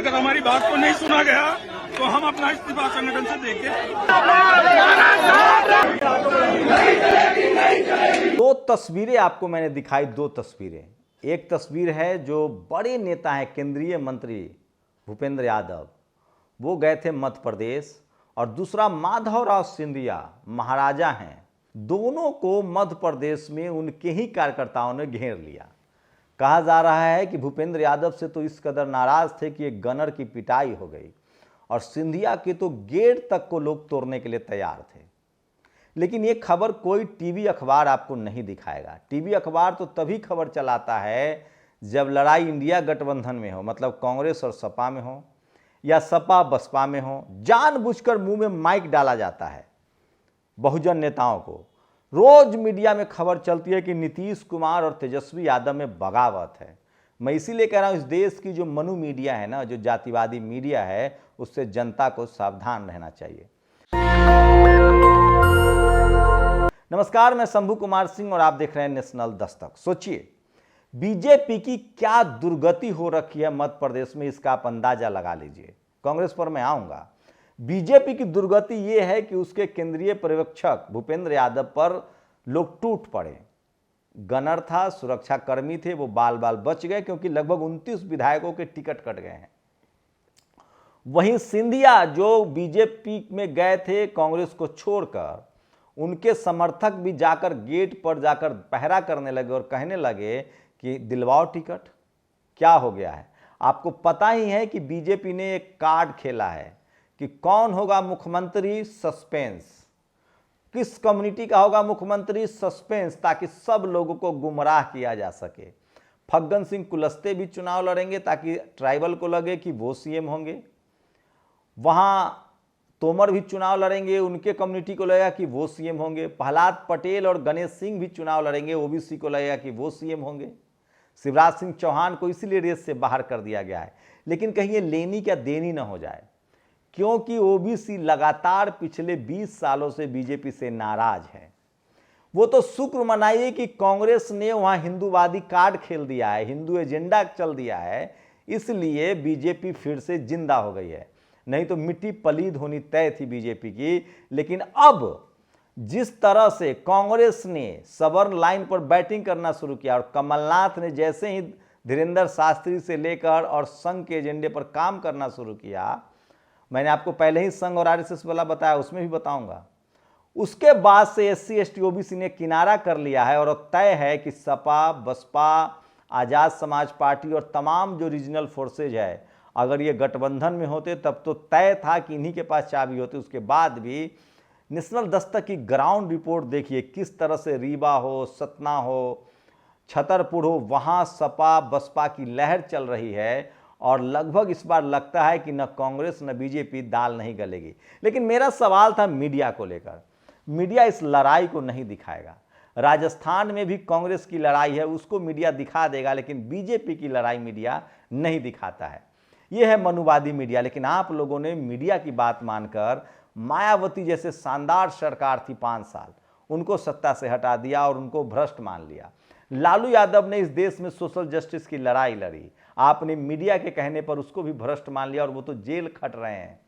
अगर हमारी बात को नहीं सुना गया तो हम अपना इस्तीफा संगठन से देंगे। दो तस्वीरें आपको मैंने दिखाई, दो तस्वीरें। एक तस्वीर है जो बड़े नेता हैं, केंद्रीय मंत्री भूपेंद्र यादव, वो गए थे मध्य प्रदेश, और दूसरा माधवराव सिंधिया महाराजा हैं। दोनों को मध्य प्रदेश में उनके ही कार्यकर्ताओं ने घेर लिया। कहा जा रहा है कि भूपेंद्र यादव से तो इस कदर नाराज थे कि एक गनर की पिटाई हो गई, और सिंधिया के तो गेट तक को लोग तोड़ने के लिए तैयार थे। लेकिन ये खबर कोई टीवी अखबार आपको नहीं दिखाएगा। टीवी अखबार तो तभी खबर चलाता है जब लड़ाई इंडिया गठबंधन में हो, मतलब कांग्रेस और सपा में हो या सपा बसपा में हो। जानबूझकर मुंह में माइक डाला जाता है बहुजन नेताओं को। रोज मीडिया में खबर चलती है कि नीतीश कुमार और तेजस्वी यादव में बगावत है। मैं इसीलिए कह रहा हूं, इस देश की जो मनु मीडिया है ना, जो जातिवादी मीडिया है, उससे जनता को सावधान रहना चाहिए। नमस्कार, मैं शंभू कुमार सिंह और आप देख रहे हैं नेशनल दस्तक। सोचिए, बीजेपी की क्या दुर्गति हो रखी है मध्य प्रदेश में, इसका आप अंदाजा लगा लीजिए। कांग्रेस पर मैं आऊंगा। बीजेपी की दुर्गति यह है कि उसके केंद्रीय पर्यवेक्षक भूपेंद्र यादव पर लोग टूट पड़े। गनर था, सुरक्षाकर्मी थे, वो बाल बाल बच गए क्योंकि लगभग 29 विधायकों के टिकट कट गए हैं। वहीं सिंधिया जो बीजेपी में गए थे कांग्रेस को छोड़कर, उनके समर्थक भी जाकर गेट पर जाकर पहरा करने लगे और कहने लगे कि दिलवाओ टिकट। क्या हो गया है आपको पता ही है कि बीजेपी ने एक कार्ड खेला है कि कौन होगा मुख्यमंत्री, सस्पेंस। किस कम्युनिटी का होगा मुख्यमंत्री, सस्पेंस, ताकि सब लोगों को गुमराह किया जा सके। फग्गन सिंह कुलस्ते भी चुनाव लड़ेंगे ताकि ट्राइबल को लगे कि वो सीएम होंगे। वहां तोमर भी चुनाव लड़ेंगे, उनके कम्युनिटी को लगेगा कि वो सीएम होंगे। प्रहलाद पटेल और गणेश सिंह भी चुनाव लड़ेंगे, ओबीसी को लगेगा कि वो सीएम होंगे। शिवराज सिंह चौहान को इसीलिए रेस से बाहर कर दिया गया है। लेकिन कहीं ये लेनी क्या देनी ना हो जाए, क्योंकि ओबीसी लगातार पिछले 20 सालों से बीजेपी से नाराज है। वो तो शुक्र मनाइए कि कांग्रेस ने वहां हिंदूवादी कार्ड खेल दिया है, हिंदू एजेंडा चल दिया है, इसलिए बीजेपी फिर से जिंदा हो गई है। नहीं तो मिट्टी पलीद होनी तय थी बीजेपी की। लेकिन अब जिस तरह से कांग्रेस ने सवर्ण लाइन पर बैटिंग करना शुरू किया, और कमलनाथ ने जैसे ही धीरेन्द्र शास्त्री से लेकर और संघ के एजेंडे पर काम करना शुरू किया, मैंने आपको पहले ही संघ और आरएसएस वाला बताया, उसमें भी बताऊंगा, उसके बाद से एससी एसटी ओबीसी ने किनारा कर लिया है। और तय है कि सपा बसपा, आजाद समाज पार्टी और तमाम जो रीजनल फोर्सेज है, अगर ये गठबंधन में होते तब तो तय था कि इन्हीं के पास चाबी होती। उसके बाद भी नेशनल दस्तक की ग्राउंड रिपोर्ट देखिए, किस तरह से रीवा हो, सतना हो, छतरपुर हो, वहाँ सपा बसपा की लहर चल रही है। और लगभग इस बार लगता है कि न कांग्रेस न बीजेपी दाल नहीं गलेगी। लेकिन मेरा सवाल था मीडिया को लेकर। मीडिया इस लड़ाई को नहीं दिखाएगा। राजस्थान में भी कांग्रेस की लड़ाई है, उसको मीडिया दिखा देगा, लेकिन बीजेपी की लड़ाई मीडिया नहीं दिखाता है। यह है मनुवादी मीडिया। लेकिन आप लोगों ने मीडिया की बात मानकर मायावती जैसे शानदार सरकार थी 5 साल, उनको सत्ता से हटा दिया और उनको भ्रष्ट मान लिया। लालू यादव ने इस देश में सोशल जस्टिस की लड़ाई लड़ी, आपने मीडिया के कहने पर उसको भी भ्रष्ट मान लिया और वो तो जेल खट रहे हैं।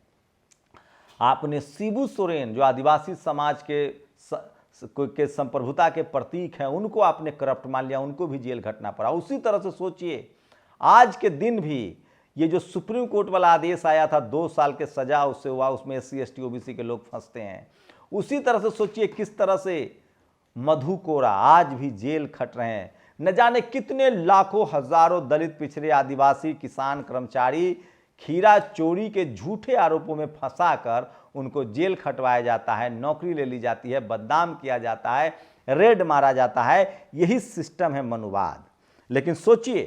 आपने शिबू सोरेन जो आदिवासी समाज के संप्रभुता के प्रतीक हैं, उनको आपने करप्ट मान लिया, उनको भी जेल खटना पड़ा। उसी तरह से सोचिए, आज के दिन भी ये जो सुप्रीम कोर्ट वाला आदेश आया था 2 साल के सजा उससे हुआ, उसमें एससी एसटी ओबीसी के लोग फंसते हैं। उसी तरह से सोचिए किस तरह से मधु कोरा आज भी जेल खट रहे हैं। न जाने कितने लाखों हजारों दलित, पिछड़े, आदिवासी, किसान, कर्मचारी खीरा चोरी के झूठे आरोपों में फंसाकर उनको जेल खटवाया जाता है, नौकरी ले ली जाती है, बदनाम किया जाता है, रेड मारा जाता है। यही सिस्टम है मनुवाद। लेकिन सोचिए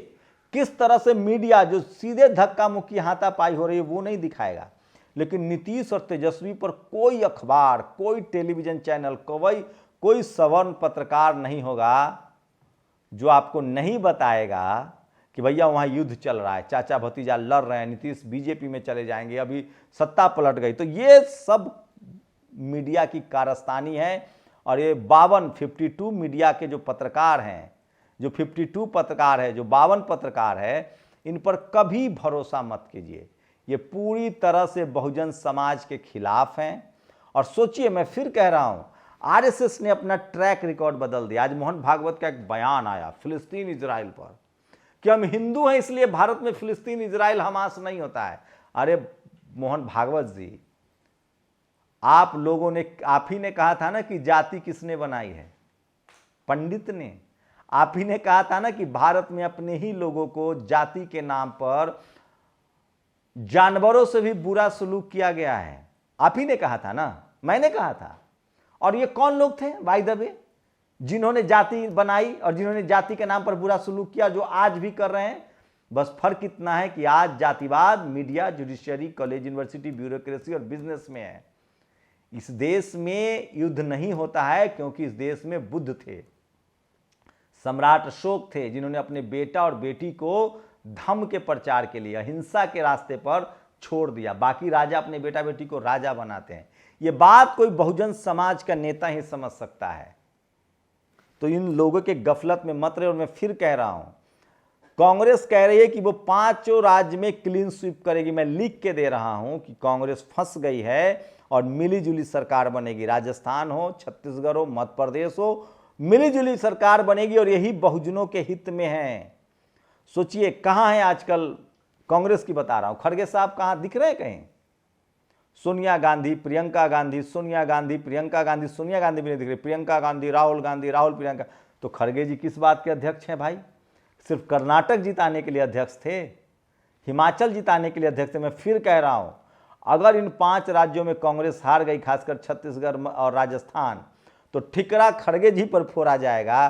किस तरह से मीडिया जो सीधे धक्का मुक्की हाथापाई हो रही है वो नहीं दिखाएगा। लेकिन नीतीश और तेजस्वी पर कोई अखबार, कोई टेलीविजन चैनल, कोई सवर्ण पत्रकार नहीं होगा जो आपको नहीं बताएगा कि भैया वहाँ युद्ध चल रहा है, चाचा भतीजा लड़ रहे हैं, नीतीश बीजेपी में चले जाएंगे, अभी सत्ता पलट गई। तो ये सब मीडिया की कारस्तानी है। और ये 52 मीडिया के जो पत्रकार हैं, जो 52 पत्रकार है, जो 52 पत्रकार है, इन पर कभी भरोसा मत कीजिए। ये पूरी तरह से बहुजन समाज के खिलाफ हैं। और सोचिए, मैं फिर कह रहा हूं, आरएसएस ने अपना ट्रैक रिकॉर्ड बदल दिया। आज मोहन भागवत का एक बयान आया फिलिस्तीन इजराइल पर कि हम हिंदू हैं इसलिए भारत में फिलिस्तीन इजराइल हमास नहीं होता है। अरे मोहन भागवत जी, आप लोगों ने, आप ही ने कहा था ना कि जाति किसने बनाई है? पंडित ने। आप ही ने कहा था ना कि भारत में अपने ही लोगों को जाति के नाम पर जानवरों से भी बुरा सलूक किया गया है। आप ही ने कहा था ना, मैंने कहा था। और ये कौन लोग थे बाय द वे जिन्होंने जाति बनाई और जिन्होंने जाति के नाम पर बुरा सलूक किया, जो आज भी कर रहे हैं? बस फर्क इतना है कि आज जातिवाद media, judiciary, college, university, bureaucracy और बिजनेस में है। इस देश में युद्ध नहीं होता है क्योंकि इस देश में बुद्ध थे, सम्राट अशोक थे, जिन्होंने अपने बेटा और बेटी को धम्म के प्रचार के लिए अहिंसा के रास्ते पर छोड़ दिया। बाकी राजा अपने बेटा बेटी को राजा बनाते हैं। ये बात कोई बहुजन समाज का नेता ही समझ सकता है। तो इन लोगों के गफलत में मत रहे। और मैं फिर कह रहा हूं, कांग्रेस कह रही है कि वो 5 राज्य में क्लीन स्वीप करेगी। मैं लिख के दे रहा हूं कि कांग्रेस फंस गई है और मिलीजुली सरकार बनेगी। राजस्थान हो, छत्तीसगढ़ हो, मध्य प्रदेश हो, मिलीजुली सरकार बनेगी और यही बहुजनों के हित में है। सोचिए, कहां है आजकल कांग्रेस की बता रहा हूं, खड़गे साहब कहां दिख रहे हैं? कहीं सोनिया गांधी, प्रियंका गांधी, सोनिया गांधी, प्रियंका गांधी, सोनिया गांधी भी नहीं दिख रही, प्रियंका गांधी, राहुल गांधी, राहुल प्रियंका। तो खड़गे जी किस बात के अध्यक्ष हैं भाई? सिर्फ कर्नाटक जिताने के लिए अध्यक्ष थे, हिमाचल जिताने के लिए अध्यक्ष थे। मैं फिर कह रहा हूं, अगर इन 5 राज्यों में कांग्रेस हार गई, खासकर छत्तीसगढ़ और राजस्थान, तो ठिकरा खड़गे जी पर फोड़ा जाएगा।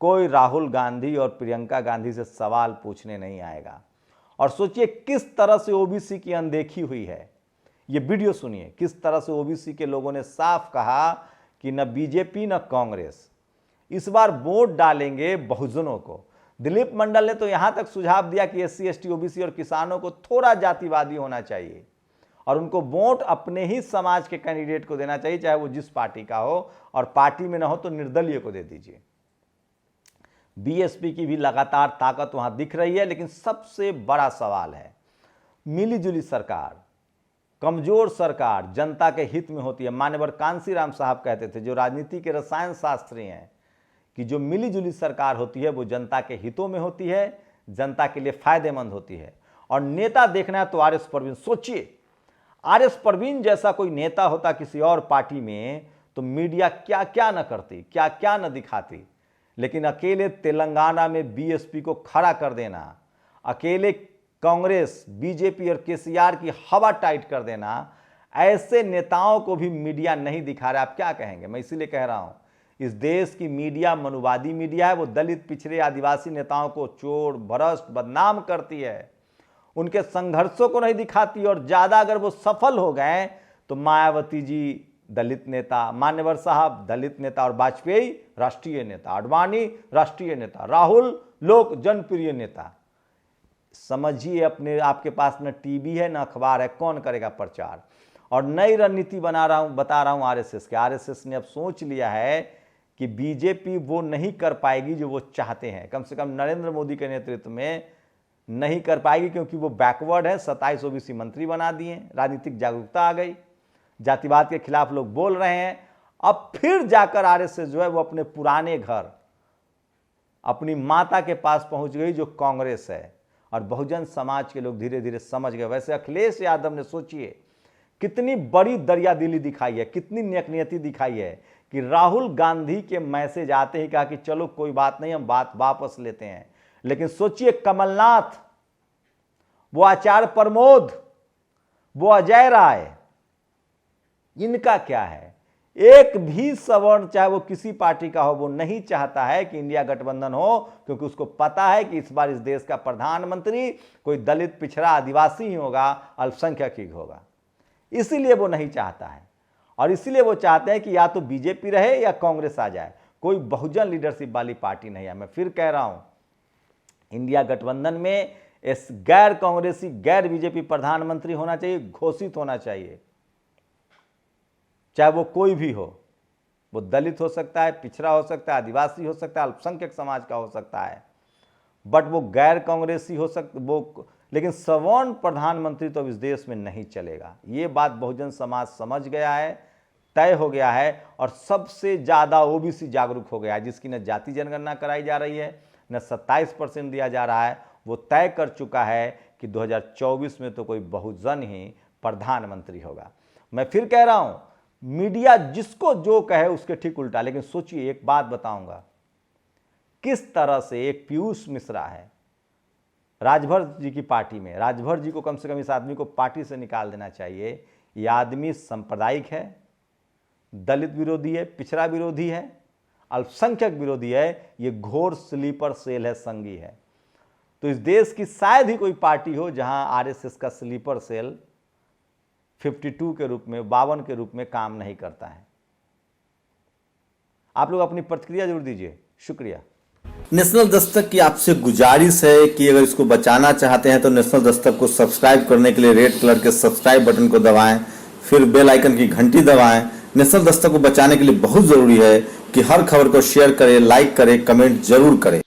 कोई राहुल गांधी और प्रियंका गांधी से सवाल पूछने नहीं आएगा। और सोचिए किस तरह से ओबीसी की अनदेखी हुई है। ये वीडियो सुनिए, किस तरह से ओबीसी के लोगों ने साफ कहा कि न बीजेपी न कांग्रेस इस बार वोट डालेंगे बहुजनों को। दिलीप मंडल ने तो यहां तक सुझाव दिया कि एससी, एसटी, ओबीसी और किसानों को थोड़ा जातिवादी होना चाहिए और उनको वोट अपने ही समाज के कैंडिडेट को देना चाहिए, चाहे वो जिस पार्टी का हो, और पार्टी में ना हो तो निर्दलीय को दे दीजिए। बीएसपी की भी लगातार ताकत वहां दिख रही है। लेकिन सबसे बड़ा सवाल है, मिलीजुली सरकार, कमजोर सरकार जनता के हित में होती है। मान्यवर कांसीराम साहब कहते थे, जो राजनीति के रसायन शास्त्री हैं, कि जो मिलीजुली सरकार होती है वो जनता के हितों में होती है, जनता के लिए फायदेमंद होती है। और नेता देखना है तो आरएस परवीन। सोचिए, आरएस परवीन जैसा कोई नेता होता किसी और पार्टी में तो मीडिया क्या क्या न करती, क्या क्या न दिखाती। लेकिन अकेले तेलंगाना में बीएसपी को खड़ा कर देना, अकेले कांग्रेस, बीजेपी और केसीआर की हवा टाइट कर देना, ऐसे नेताओं को भी मीडिया नहीं दिखा रहा। आप क्या कहेंगे? मैं इसीलिए कह रहा हूं, इस देश की मीडिया मनुवादी मीडिया है। वो दलित, पिछड़े, आदिवासी नेताओं को चोर, भ्रष्ट, बदनाम करती है, उनके संघर्षों को नहीं दिखाती। और ज्यादा अगर वो सफल हो गए तो मायावती जी दलित नेता, मान्यवर साहब दलित नेता, और वाजपेयी राष्ट्रीय नेता, आडवाणी राष्ट्रीय नेता, राहुल लोक जनप्रिय नेता। समझिए, अपने आपके पास न टीवी है न अखबार है, कौन करेगा प्रचार? और नई रणनीति बता रहा हूं आरएसएस के। आरएसएस ने अब सोच लिया है कि बीजेपी वो नहीं कर पाएगी जो वो चाहते हैं, कम से कम नरेंद्र मोदी के नेतृत्व में नहीं कर पाएगी, क्योंकि वो बैकवर्ड है। 27 ओबीसी मंत्री बना दिए, राजनीतिक जागरूकता आ गई, जातिवाद के खिलाफ लोग बोल रहे हैं। अब फिर जाकर आरएसएस जो है वो अपने पुराने घर, अपनी माता के पास पहुंच गई, जो कांग्रेस है। और बहुजन समाज के लोग धीरे धीरे समझ गए। वैसे अखिलेश यादव ने सोचिए कितनी बड़ी दरियादिली दिखाई है, कितनी नेकनियति दिखाई है कि राहुल गांधी के मैसेज आते ही कहा कि चलो कोई बात नहीं, हम बात वापस लेते हैं। लेकिन सोचिए, कमलनाथ, वो आचार्य प्रमोद, वो अजय राय, इनका क्या है? एक भी सवर्ण, चाहे वो किसी पार्टी का हो, वो नहीं चाहता है कि इंडिया गठबंधन हो, क्योंकि उसको पता है कि इस बार इस देश का प्रधानमंत्री कोई दलित, पिछड़ा, आदिवासी ही होगा, अल्पसंख्यक ही होगा। इसीलिए वो नहीं चाहता है। और इसीलिए वो चाहते हैं कि या तो बीजेपी रहे या कांग्रेस आ जाए, कोई बहुजन लीडरशिप वाली पार्टी नहीं है। मैं फिर कह रहा हूं, इंडिया गठबंधन में इस गैर कांग्रेसी, गैर बीजेपी प्रधानमंत्री होना चाहिए, घोषित होना चाहिए, चाहे वो कोई भी हो। वो दलित हो सकता है, पिछड़ा हो सकता है, आदिवासी हो सकता है, अल्पसंख्यक समाज का हो सकता है, बट वो गैर कांग्रेसी हो सकता वो, लेकिन सवर्ण प्रधानमंत्री तो अब इस देश में नहीं चलेगा। ये बात बहुजन समाज समझ गया है, तय हो गया है, और सबसे ज़्यादा ओबीसी जागरूक हो गया है, जिसकी न जाति जनगणना कराई जा रही है न 27% दिया जा रहा है। वो तय कर चुका है कि 2024 में तो कोई बहुजन ही प्रधानमंत्री होगा। मैं फिर कह रहा हूं, मीडिया जिसको जो कहे उसके ठीक उल्टा, लेकिन सोचिए, एक बात बताऊंगा, किस तरह से एक पीयूष मिश्रा है राजभर जी की पार्टी में, राजभर जी को कम से कम इस आदमी को पार्टी से निकाल देना चाहिए। ये आदमी सांप्रदायिक है, दलित विरोधी है, पिछड़ा विरोधी है, अल्पसंख्यक विरोधी है, ये घोर स्लीपर सेल है, संगी है। तो इस देश की शायद ही कोई पार्टी हो जहां आरएसएस का स्लीपर सेल 52 के रूप में, 52 के रूप में काम नहीं करता है। आप लोग अपनी प्रतिक्रिया जरूर दीजिए। शुक्रिया। नेशनल दस्तक की आपसे गुजारिश है कि अगर इसको बचाना चाहते हैं तो नेशनल दस्तक को सब्सक्राइब करने के लिए रेड कलर के सब्सक्राइब बटन को दबाएं, फिर बेल आइकन की घंटी दबाएं। नेशनल दस्तक को बचाने के लिए बहुत जरूरी है कि हर खबर को शेयर करें, लाइक करें, कमेंट जरूर करें।